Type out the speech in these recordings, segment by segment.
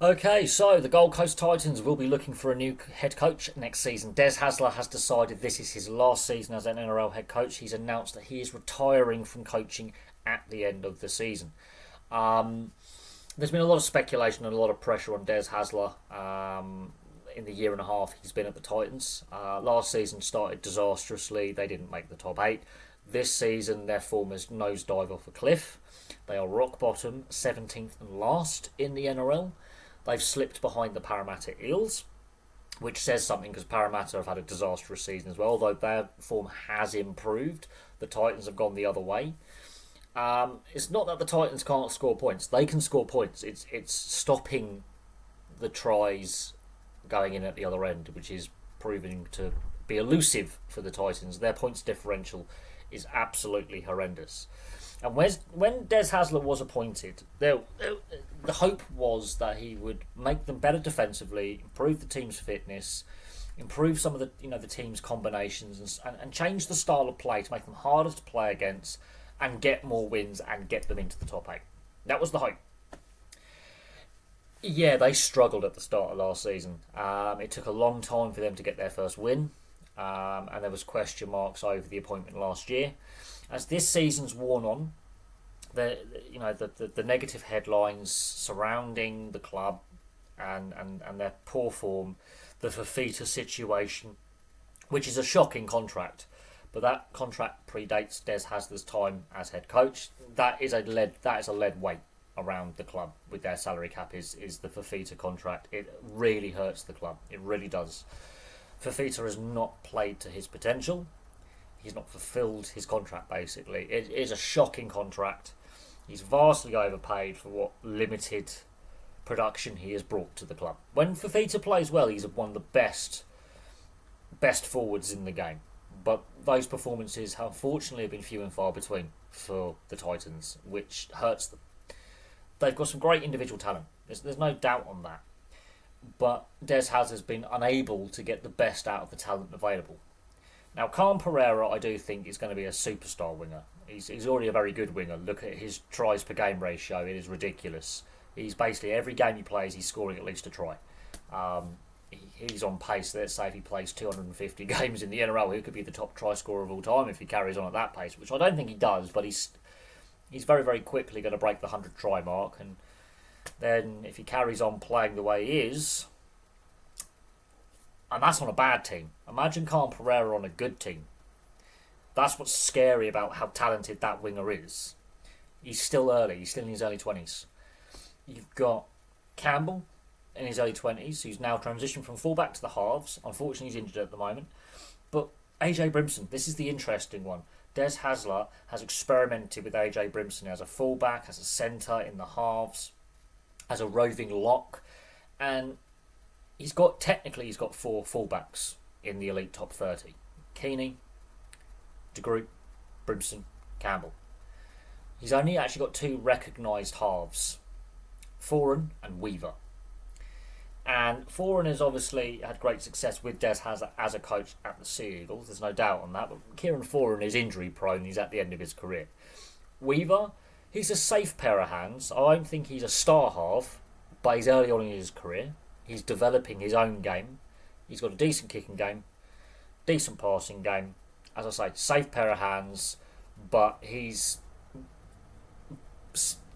Okay, so the Gold Coast Titans will be looking for a new head coach next season. Des Hasler has decided this is his last season as an NRL head coach. He's announced that he is retiring from coaching at the end of the season. Um, there's been a lot of speculation and a lot of pressure on Des Hasler in the year and a half he's been at the Titans. Last season started disastrously. They didn't make the top eight. This season, their form has nosedive off a cliff. They are rock bottom, 17th and last in the NRL. They've slipped behind the Parramatta Eels, which says something because Parramatta have had a disastrous season as well. Although their form has improved, the Titans have gone the other way. It's not that the Titans can't score points; they can score points. It's stopping the tries going in at the other end, which is proving to be elusive for the Titans. Their points differential is absolutely horrendous. And when Des Hasler was appointed, the hope was that he would make them better defensively, improve the team's fitness, improve some of the team's combinations, and change the style of play to make them harder to play against, and get more wins and get them into the top eight. That was the hope. Yeah, they struggled at the start of last season. It took a long time for them to get their first win, and there was question marks over the appointment last year. As this season's worn on, the negative headlines surrounding the club and their poor form, the Fafita situation, which is a shocking contract, but that contract predates Des Hasler's time as head coach. That is a lead weight around the club with their salary cap is the Fafita contract. It really hurts the club. It really does. Fafita has not played to his potential. He's not fulfilled his contract, basically. It is a shocking contract. He's vastly overpaid for what limited production he has brought to the club. When Fafita plays well, he's one of the best forwards in the game. But those performances, unfortunately, have been few and far between for the Titans, which hurts them. They've got some great individual talent. There's no doubt on that. But Des has been unable to get the best out of the talent available. Now, Khan Pereira, I do think, is going to be a superstar winger. He's already a very good winger. Look at his tries per game ratio. It is ridiculous. He's basically, every game he plays, he's scoring at least a try. He's on pace. Let's say if he plays 250 games in the NRL, he could be the top try scorer of all time if he carries on at that pace, which I don't think he does, but he's very, very quickly going to break the 100 try mark. And then if he carries on playing the way he is, and that's on a bad team. Imagine Khan Pereira on a good team. That's what's scary about how talented that winger is. He's still early. He's still in his early 20s. You've got Campbell in his early 20s, who's now transitioned from fullback to the halves. Unfortunately, he's injured at the moment. But AJ Brimson, this is the interesting one. Des Hasler has experimented with AJ Brimson as a fullback, as a centre in the halves, as a roving lock, and he's got four fullbacks in the elite top 30. Keeney, De Groot, Brimson, Campbell. He's only actually got two recognised halves, Foran and Weaver. And Foran has obviously had great success with Des Hasler as a coach at the Sea Eagles. There's no doubt on that. But Kieran Foran is injury prone. He's at the end of his career. Weaver, he's a safe pair of hands. I don't think he's a star half, but he's early on in his career. He's developing his own game. He's got a decent kicking game, decent passing game. As I say, safe pair of hands, but he's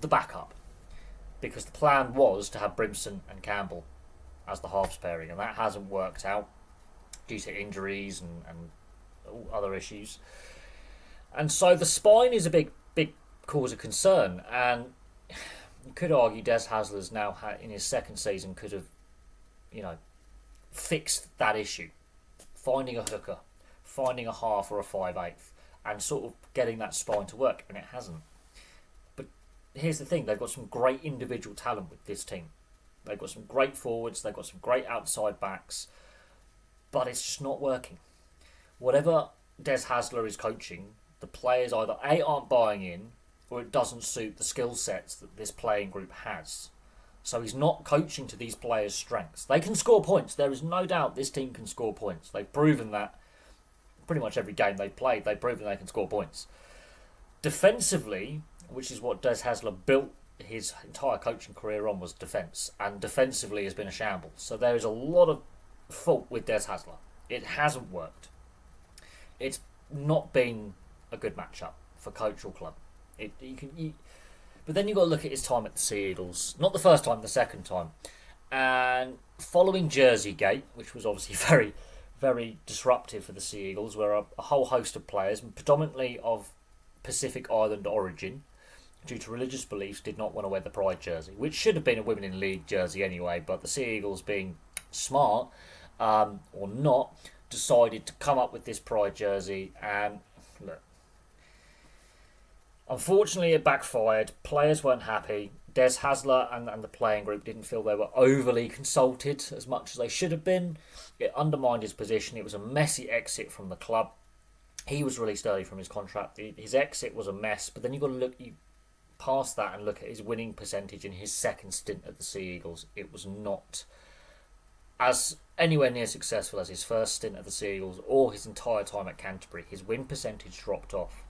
the backup. Because the plan was to have Brimson and Campbell as the halves pairing, and that hasn't worked out due to injuries and other issues. And so the spine is a big cause of concern, and you could argue Des Hasler's now in his second season could have, fixed that issue, finding a hooker, finding a half or a 5/8, and sort of getting that spine to work, and it hasn't. But here's the thing, they've got some great individual talent with this team. They've got some great forwards, they've got some great outside backs, but it's just not working. Whatever Des Hasler is coaching, the players either A, aren't buying in, or it doesn't suit the skill sets that this playing group has. So he's not coaching to these players' strengths. They can score points. There is no doubt this team can score points. They've proven that pretty much every game they've played. They've proven they can score points. Defensively, which is what Des Hasler built his entire coaching career on was defence, and defensively has been a shambles. So there is a lot of fault with Des Hasler. It hasn't worked. It's not been a good matchup for coach or club. But then you've got to look at his time at the Sea Eagles. Not the first time, the second time. And following Jersey Gate, which was obviously very, very disruptive for the Sea Eagles, where a whole host of players, predominantly of Pacific Island origin, due to religious beliefs, did not want to wear the Pride jersey, which should have been a Women in League jersey anyway, but the Sea Eagles, being smart or not, decided to come up with this Pride jersey. And look, unfortunately it backfired. Players weren't happy. Des Hasler and the playing group didn't feel they were overly consulted as much as they should have been. It undermined his position. It was a messy exit from the club. He was released early from his contract. His exit was a mess, but then you've got to look past that and look at his winning percentage in his second stint at the Sea Eagles. It was not as anywhere near successful as his first stint at the Sea Eagles or his entire time at Canterbury. His win percentage dropped off.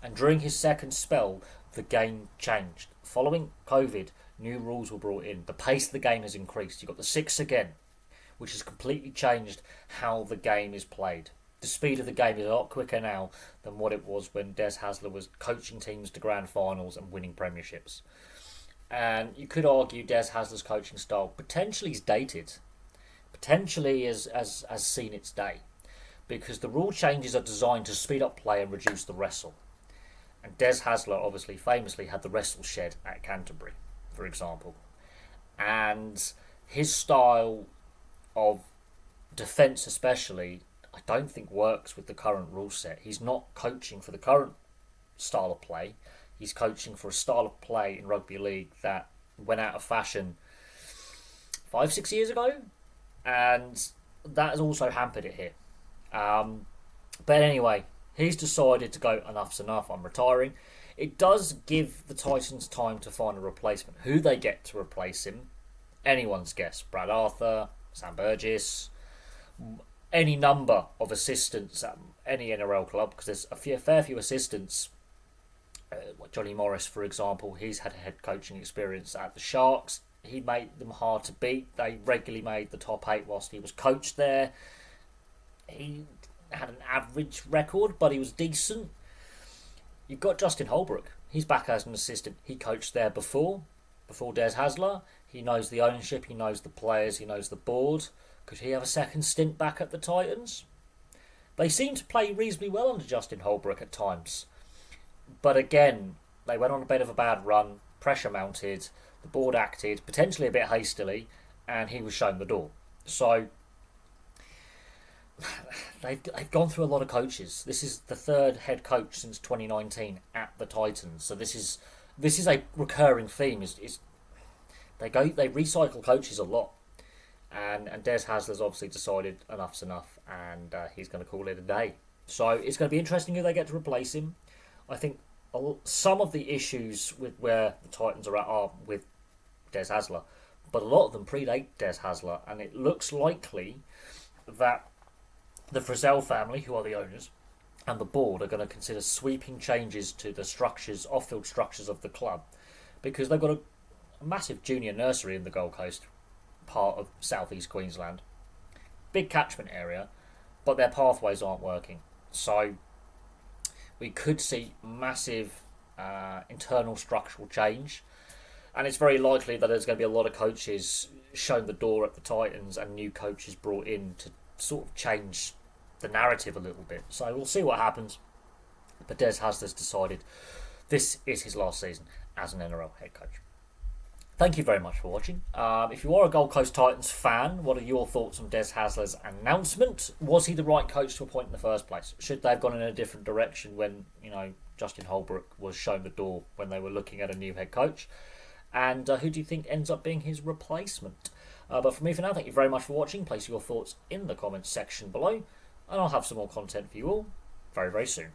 And during his second spell, the game changed. Following COVID, new rules were brought in. The pace of the game has increased. You've got the six again, which has completely changed how the game is played. The speed of the game is a lot quicker now than what it was when Des Hasler was coaching teams to grand finals and winning premierships. And you could argue Des Hasler's coaching style potentially is dated, potentially has seen its day, because the rule changes are designed to speed up play and reduce the wrestle. And Des Hasler obviously famously had the wrestle shed at Canterbury, for example. And his style of defence especially, I don't think works with the current rule set. He's not coaching for the current style of play. He's coaching for a style of play in rugby league that went out of fashion 5-6 years ago, and that has also hampered it here. But anyway, he's decided to go, enough's enough, I'm retiring. It does give the Titans time to find a replacement. Who they get to replace him, anyone's guess. Brad Arthur, Sam Burgess, any number of assistants at any NRL club, because there's a fair few assistants. Johnny Morris, for example, he's had a head coaching experience at the Sharks. He made them hard to beat. They regularly made the top 8 whilst he was coached there. He had an average record, but he was decent. You've got Justin Holbrook. He's back as an assistant. He coached there before Des Hasler. He knows the ownership, he knows the players, he knows the board. Could he have a second stint back at the Titans? They seem to play reasonably well under Justin Holbrook at times. But again, they went on a bit of a bad run, pressure mounted, the board acted, potentially a bit hastily, and he was shown the door. So, they've gone through a lot of coaches. This is the third head coach since 2019 at the Titans. So this is a recurring theme. Is they recycle coaches a lot. And Des Hasler's obviously decided enough's enough, and he's going to call it a day. So it's going to be interesting who they get to replace him. I think some of the issues with where the Titans are at are with Des Hasler, but a lot of them predate Des Hasler, and it looks likely that the Frizzell family, who are the owners, and the board are going to consider sweeping changes to the structures, off-field structures of the club, because they've got a massive junior nursery in the Gold Coast, part of southeast Queensland, big catchment area, but their pathways aren't working. So we could see massive internal structural change, and it's very likely that there's going to be a lot of coaches shown the door at the Titans and new coaches brought in to sort of change the narrative a little bit. So we'll see what happens. But Des Hasler's decided this is his last season as an NRL head coach. Thank you very much for watching. If you are a Gold Coast Titans fan, what are your thoughts on Des Hasler's announcement? Was he the right coach to appoint in the first place? Should they have gone in a different direction when, Justin Holbrook was shown the door when they were looking at a new head coach? And who do you think ends up being his replacement? But for me for now, thank you very much for watching. Place your thoughts in the comments section below, and I'll have some more content for you all very, very soon.